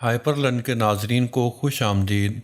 Hyper learn کے ناظرین کو خوش آمدید۔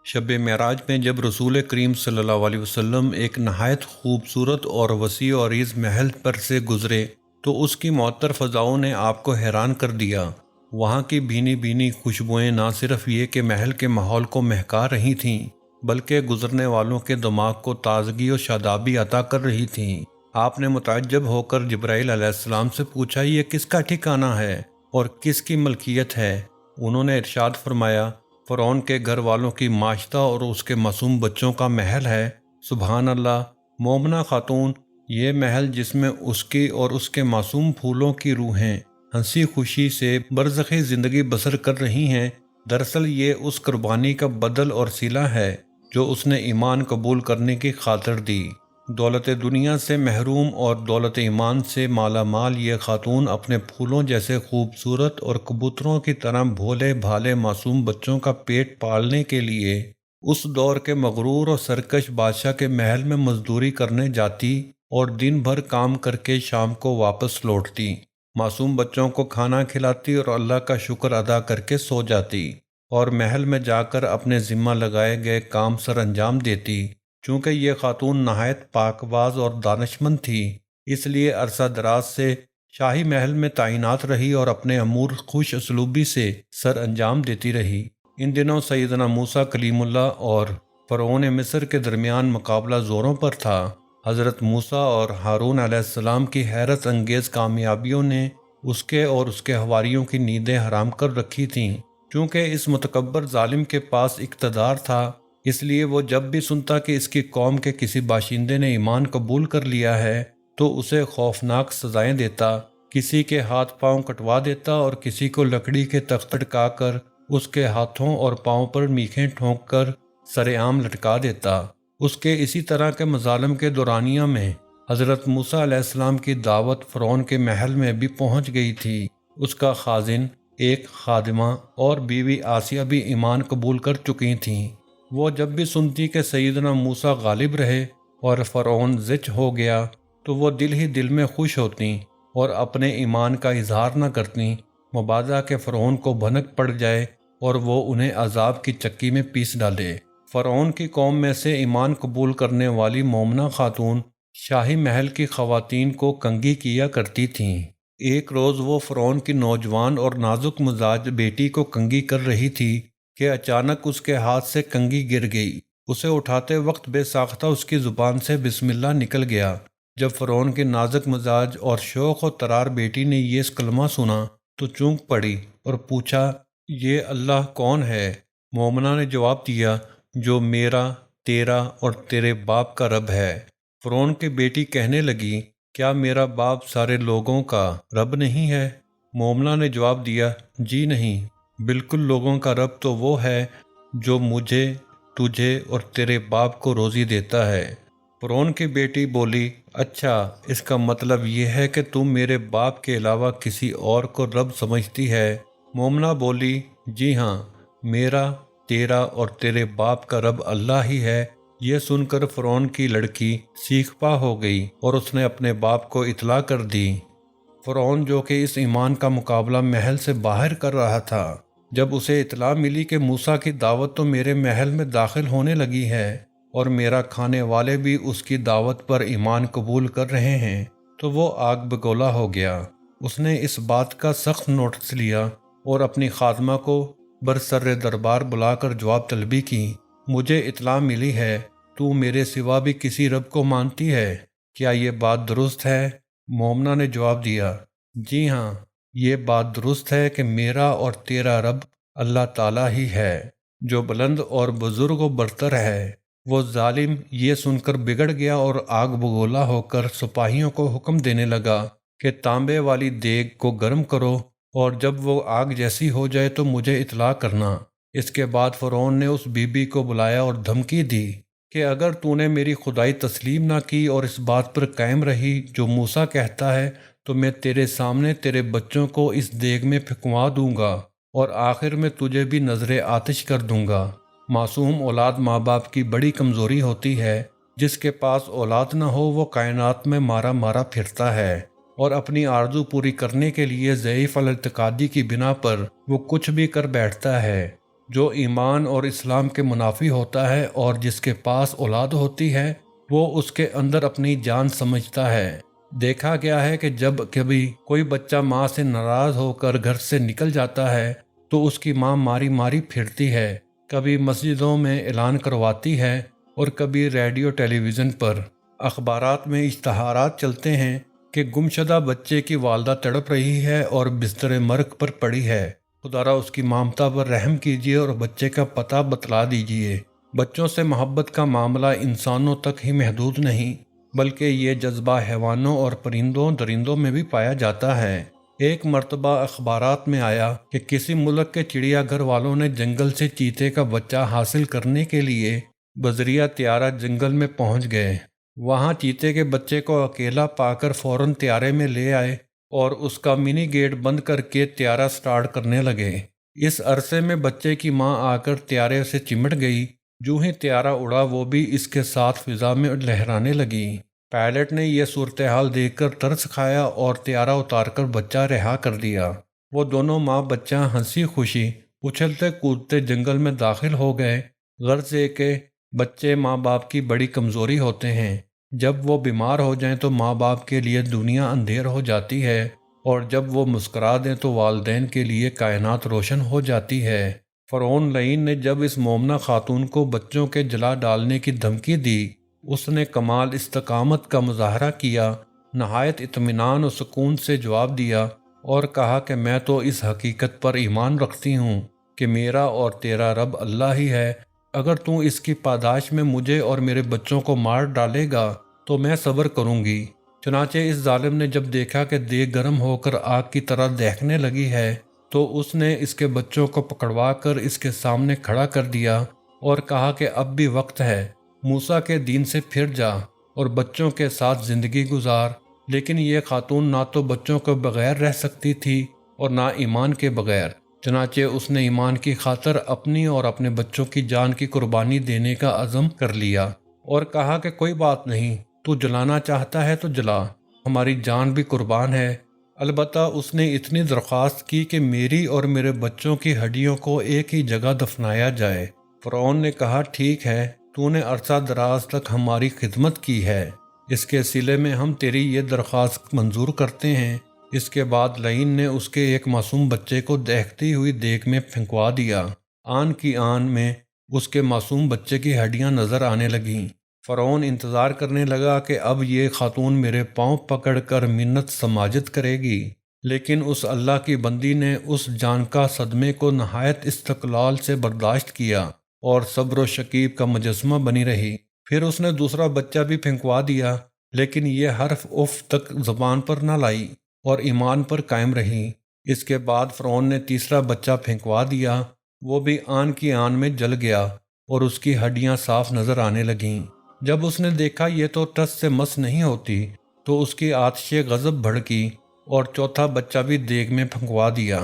شب معراج میں جب رسول کریم صلی اللہ علیہ وسلم ایک نہایت خوبصورت اور وسیع و عریض محل پر سے گزرے تو اس کی معطر فضاؤں نے آپ کو حیران کر دیا۔ وہاں کی بھینی بھینی خوشبوئیں نہ صرف یہ کہ محل کے ماحول کو مہکا رہی تھیں بلکہ گزرنے والوں کے دماغ کو تازگی و شادابی عطا کر رہی تھیں۔ آپ نے متعجب ہو کر جبرائیل علیہ السلام سے پوچھا، یہ کس کا ٹھکانہ ہے اور کس کی ملکیت ہے؟ انہوں نے ارشاد فرمایا، فرعون کے گھر والوں کی معاشتہ اور اس کے معصوم بچوں کا محل ہے۔ سبحان اللہ! مومنہ خاتون، یہ محل جس میں اس کی اور اس کے معصوم پھولوں کی روحیں ہنسی خوشی سے برزخی زندگی بسر کر رہی ہیں، دراصل یہ اس قربانی کا بدل اور صلہ ہے جو اس نے ایمان قبول کرنے کی خاطر دی۔ دولت دنیا سے محروم اور دولت ایمان سے مالا مال یہ خاتون اپنے پھولوں جیسے خوبصورت اور کبوتروں کی طرح بھولے بھالے معصوم بچوں کا پیٹ پالنے کے لیے اس دور کے مغرور اور سرکش بادشاہ کے محل میں مزدوری کرنے جاتی اور دن بھر کام کر کے شام کو واپس لوٹتی، معصوم بچوں کو کھانا کھلاتی اور اللہ کا شکر ادا کر کے سو جاتی اور محل میں جا کر اپنے ذمہ لگائے گئے کام سر انجام دیتی۔ چونکہ یہ خاتون نہایت پاک باز اور دانشمند تھی، اس لیے عرصہ دراز سے شاہی محل میں تعینات رہی اور اپنے امور خوش اسلوبی سے سر انجام دیتی رہی۔ ان دنوں سیدنا موسیٰ کلیم اللہ اور فرعون مصر کے درمیان مقابلہ زوروں پر تھا۔ حضرت موسیٰ اور ہارون علیہ السلام کی حیرت انگیز کامیابیوں نے اس کے اور اس کے حواریوں کی نیندیں حرام کر رکھی تھیں۔ چونکہ اس متکبر ظالم کے پاس اقتدار تھا، اس لیے وہ جب بھی سنتا کہ اس کی قوم کے کسی باشندے نے ایمان قبول کر لیا ہے تو اسے خوفناک سزائیں دیتا، کسی کے ہاتھ پاؤں کٹوا دیتا اور کسی کو لکڑی کے تخت لٹکا کر اس کے ہاتھوں اور پاؤں پر میخیں ٹھونک کر سر عام لٹکا دیتا۔ اس کے اسی طرح کے مظالم کے دورانیہ میں حضرت موسیٰ علیہ السلام کی دعوت فرعون کے محل میں بھی پہنچ گئی تھی۔ اس کا خازن، ایک خادمہ اور بیوی آسیہ بھی ایمان قبول کر چکی تھیں۔ وہ جب بھی سنتی کہ سیدنا موسیٰ غالب رہے اور فرعون زچ ہو گیا تو وہ دل ہی دل میں خوش ہوتیں اور اپنے ایمان کا اظہار نہ کرتیں، مبادا کہ فرعون کو بھنک پڑ جائے اور وہ انہیں عذاب کی چکی میں پیس ڈالے۔ فرعون کی قوم میں سے ایمان قبول کرنے والی مومنہ خاتون شاہی محل کی خواتین کو کنگھی کیا کرتی تھیں۔ ایک روز وہ فرعون کی نوجوان اور نازک مزاج بیٹی کو کنگھی کر رہی تھی کہ اچانک اس کے ہاتھ سے کنگھی گر گئی۔ اسے اٹھاتے وقت بے ساختہ اس کی زبان سے بسم اللہ نکل گیا۔ جب فرعون کی نازک مزاج اور شوق و ترار بیٹی نے یہ کلمہ سنا تو چونک پڑی اور پوچھا، یہ اللہ کون ہے؟ مومنہ نے جواب دیا، جو میرا، تیرا اور تیرے باپ کا رب ہے۔ فرعون کی بیٹی کہنے لگی، کیا میرا باپ سارے لوگوں کا رب نہیں ہے؟ مومنہ نے جواب دیا، جی نہیں، بالکل لوگوں کا رب تو وہ ہے جو مجھے، تجھے اور تیرے باپ کو روزی دیتا ہے۔ فرعون کی بیٹی بولی، اچھا، اس کا مطلب یہ ہے کہ تم میرے باپ کے علاوہ کسی اور کو رب سمجھتی ہے؟ مومنہ بولی، جی ہاں، میرا، تیرا اور تیرے باپ کا رب اللہ ہی ہے۔ یہ سن کر فرعون کی لڑکی سیخ پا ہو گئی اور اس نے اپنے باپ کو اطلاع کر دی۔ فرعون جو کہ اس ایمان کا مقابلہ محل سے باہر کر رہا تھا، جب اسے اطلاع ملی کہ موسیٰ کی دعوت تو میرے محل میں داخل ہونے لگی ہے اور میرا کھانے والے بھی اس کی دعوت پر ایمان قبول کر رہے ہیں، تو وہ آگ بگولا ہو گیا۔ اس نے اس بات کا سخت نوٹس لیا اور اپنی خادمہ کو برسر دربار بلا کر جواب طلبی کی، مجھے اطلاع ملی ہے تو میرے سوا بھی کسی رب کو مانتی ہے، کیا یہ بات درست ہے؟ مومنہ نے جواب دیا، جی ہاں، یہ بات درست ہے کہ میرا اور تیرا رب اللہ تعالیٰ ہی ہے جو بلند اور بزرگ و برتر ہے۔ وہ ظالم یہ سن کر بگڑ گیا اور آگ بگولا ہو کر سپاہیوں کو حکم دینے لگا کہ تانبے والی دیگ کو گرم کرو اور جب وہ آگ جیسی ہو جائے تو مجھے اطلاع کرنا۔ اس کے بعد فرعون نے اس بی بی کو بلایا اور دھمکی دی کہ اگر تو نے میری خدائی تسلیم نہ کی اور اس بات پر قائم رہی جو موسیٰ کہتا ہے تو میں تیرے سامنے تیرے بچوں کو اس دیگ میں پھینکوا دوں گا اور آخر میں تجھے بھی نظر آتش کر دوں گا۔ معصوم اولاد ماں باپ کی بڑی کمزوری ہوتی ہے، جس کے پاس اولاد نہ ہو وہ کائنات میں مارا مارا پھرتا ہے اور اپنی آرزو پوری کرنے کے لیے ضعیف الاعتقادی کی بنا پر وہ کچھ بھی کر بیٹھتا ہے جو ایمان اور اسلام کے منافی ہوتا ہے، اور جس کے پاس اولاد ہوتی ہے وہ اس کے اندر اپنی جان سمجھتا ہے۔ دیکھا گیا ہے کہ جب کبھی کوئی بچہ ماں سے ناراض ہو کر گھر سے نکل جاتا ہے تو اس کی ماں ماری ماری پھرتی ہے، کبھی مسجدوں میں اعلان کرواتی ہے اور کبھی ریڈیو ٹیلی ویژن پر اخبارات میں اشتہارات چلتے ہیں کہ گمشدہ بچے کی والدہ تڑپ رہی ہے اور بستر مرگ پر پڑی ہے، خدارا اس کی مامتا پر رحم کیجیے اور بچے کا پتہ بتلا دیجیے۔ بچوں سے محبت کا معاملہ انسانوں تک ہی محدود نہیں بلکہ یہ جذبہ حیوانوں اور پرندوں درندوں میں بھی پایا جاتا ہے۔ ایک مرتبہ اخبارات میں آیا کہ کسی ملک کے چڑیا گھر والوں نے جنگل سے چیتے کا بچہ حاصل کرنے کے لیے بذریعہ طیارہ جنگل میں پہنچ گئے۔ وہاں چیتے کے بچے کو اکیلا پا کر فوراً طیارے میں لے آئے اور اس کا منی گیٹ بند کر کے طیارہ سٹارٹ کرنے لگے۔ اس عرصے میں بچے کی ماں آ کر طیارے سے چمٹ گئی، جو ہی طیارہ اڑا وہ بھی اس کے ساتھ فضا میں لہرانے لگی۔ پائلٹ نے یہ صورتحال دیکھ کر ترس کھایا اور طیارہ اتار کر بچہ رہا کر دیا۔ وہ دونوں ماں بچہ ہنسی خوشی اچھلتے کودتے جنگل میں داخل ہو گئے۔ غرض یہ کہ بچے ماں باپ کی بڑی کمزوری ہوتے ہیں، جب وہ بیمار ہو جائیں تو ماں باپ کے لیے دنیا اندھیر ہو جاتی ہے، اور جب وہ مسکرا دیں تو والدین کے لیے کائنات روشن ہو جاتی ہے۔ فرعون لعین نے جب اس مومنہ خاتون کو بچوں کے جلا ڈالنے کی دھمکی دی، اس نے کمال استقامت کا مظاہرہ کیا، نہایت اطمینان و سکون سے جواب دیا اور کہا کہ میں تو اس حقیقت پر ایمان رکھتی ہوں کہ میرا اور تیرا رب اللہ ہی ہے، اگر تو اس کی پاداش میں مجھے اور میرے بچوں کو مار ڈالے گا تو میں صبر کروں گی۔ چنانچہ اس ظالم نے جب دیکھا کہ دیگ گرم ہو کر آگ کی طرح دہکنے لگی ہے تو اس نے اس کے بچوں کو پکڑوا کر اس کے سامنے کھڑا کر دیا اور کہا کہ اب بھی وقت ہے، موسیٰ کے دین سے پھر جا اور بچوں کے ساتھ زندگی گزار۔ لیکن یہ خاتون نہ تو بچوں کے بغیر رہ سکتی تھی اور نہ ایمان کے بغیر، چنانچہ اس نے ایمان کی خاطر اپنی اور اپنے بچوں کی جان کی قربانی دینے کا عزم کر لیا اور کہا کہ کوئی بات نہیں، تو جلانا چاہتا ہے تو جلا، ہماری جان بھی قربان ہے۔ البتہ اس نے اتنی درخواست کی کہ میری اور میرے بچوں کی ہڈیوں کو ایک ہی جگہ دفنایا جائے۔ فرعون نے کہا ٹھیک ہے، تو نے عرصہ دراز تک ہماری خدمت کی ہے، اس کے صلے میں ہم تیری یہ درخواست منظور کرتے ہیں۔ اس کے بعد لعین نے اس کے ایک معصوم بچے کو دہکتی ہوئی دیگ میں پھینکوا دیا۔ آن کی آن میں اس کے معصوم بچے کی ہڈیاں نظر آنے لگیں۔ فرعون انتظار کرنے لگا کہ اب یہ خاتون میرے پاؤں پکڑ کر منت سماجت کرے گی، لیکن اس اللہ کی بندی نے اس جان کا صدمے کو نہایت استقلال سے برداشت کیا اور صبر و شکیب کا مجسمہ بنی رہی۔ پھر اس نے دوسرا بچہ بھی پھینکوا دیا، لیکن یہ حرف اف تک زبان پر نہ لائی اور ایمان پر قائم رہی۔ اس کے بعد فرعون نے تیسرا بچہ پھینکوا دیا، وہ بھی آن کی آن میں جل گیا اور اس کی ہڈیاں صاف نظر آنے لگیں۔ جب اس نے دیکھا یہ تو ٹس سے مس نہیں ہوتی تو اس کی آتش غضب بھڑکی اور چوتھا بچہ بھی دیگ میں پھینکوا دیا۔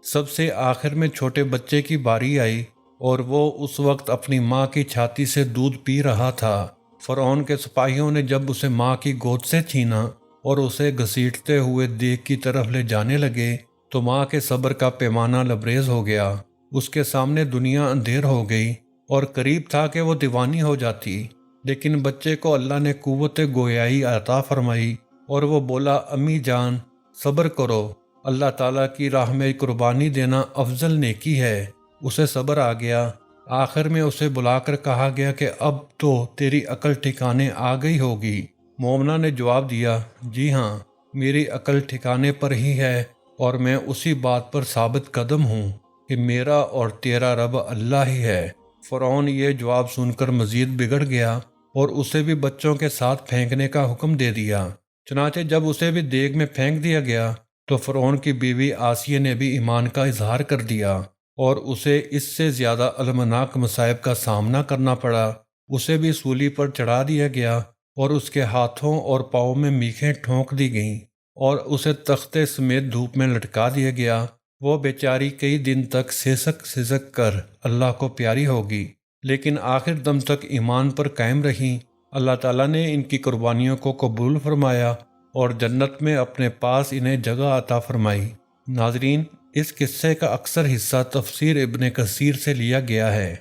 سب سے آخر میں چھوٹے بچے کی باری آئی اور وہ اس وقت اپنی ماں کی چھاتی سے دودھ پی رہا تھا۔ فرعون کے سپاہیوں نے جب اسے ماں کی گود سے چھینا اور اسے گھسیٹتے ہوئے دیگ کی طرف لے جانے لگے تو ماں کے صبر کا پیمانہ لبریز ہو گیا۔ اس کے سامنے دنیا اندھیر ہو گئی اور قریب تھا کہ وہ دیوانی ہو جاتی، لیکن بچے کو اللہ نے قوت گویائی عطا فرمائی اور وہ بولا امی جان صبر کرو، اللہ تعالیٰ کی راہ میں قربانی دینا افضل نیکی ہے۔ اسے صبر آ گیا۔ آخر میں اسے بلا کر کہا گیا کہ اب تو تیری عقل ٹھکانے آ گئی ہوگی۔ مومنہ نے جواب دیا جی ہاں، میری عقل ٹھکانے پر ہی ہے اور میں اسی بات پر ثابت قدم ہوں کہ میرا اور تیرا رب اللہ ہی ہے۔ فرعون یہ جواب سن کر مزید بگڑ گیا اور اسے بھی بچوں کے ساتھ پھینکنے کا حکم دے دیا۔ چنانچہ جب اسے بھی دیگ میں پھینک دیا گیا تو فرعون کی بیوی آسیہ نے بھی ایمان کا اظہار کر دیا اور اسے اس سے زیادہ المناک مصائب کا سامنا کرنا پڑا۔ اسے بھی سولی پر چڑھا دیا گیا اور اس کے ہاتھوں اور پاؤں میں میخیں ٹھونک دی گئیں اور اسے تختے سمیت دھوپ میں لٹکا دیا گیا۔ وہ بیچاری کئی دن تک سسک سسک کر اللہ کو پیاری ہوگی، لیکن آخر دم تک ایمان پر قائم رہیں۔ اللہ تعالیٰ نے ان کی قربانیوں کو قبول فرمایا اور جنت میں اپنے پاس انہیں جگہ عطا فرمائی۔ ناظرین، اس قصے کا اکثر حصہ تفسیر ابن کثیر سے لیا گیا ہے۔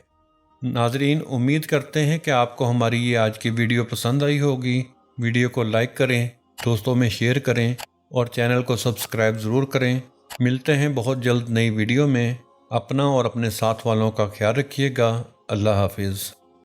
ناظرین، امید کرتے ہیں کہ آپ کو ہماری یہ آج کی ویڈیو پسند آئی ہوگی۔ ویڈیو کو لائک کریں، دوستوں میں شیئر کریں اور چینل کو سبسکرائب ضرور کریں۔ ملتے ہیں بہت جلد نئی ویڈیو میں۔ اپنا اور اپنے ساتھ والوں کا خیال رکھیے گا۔ اللہ حافظ۔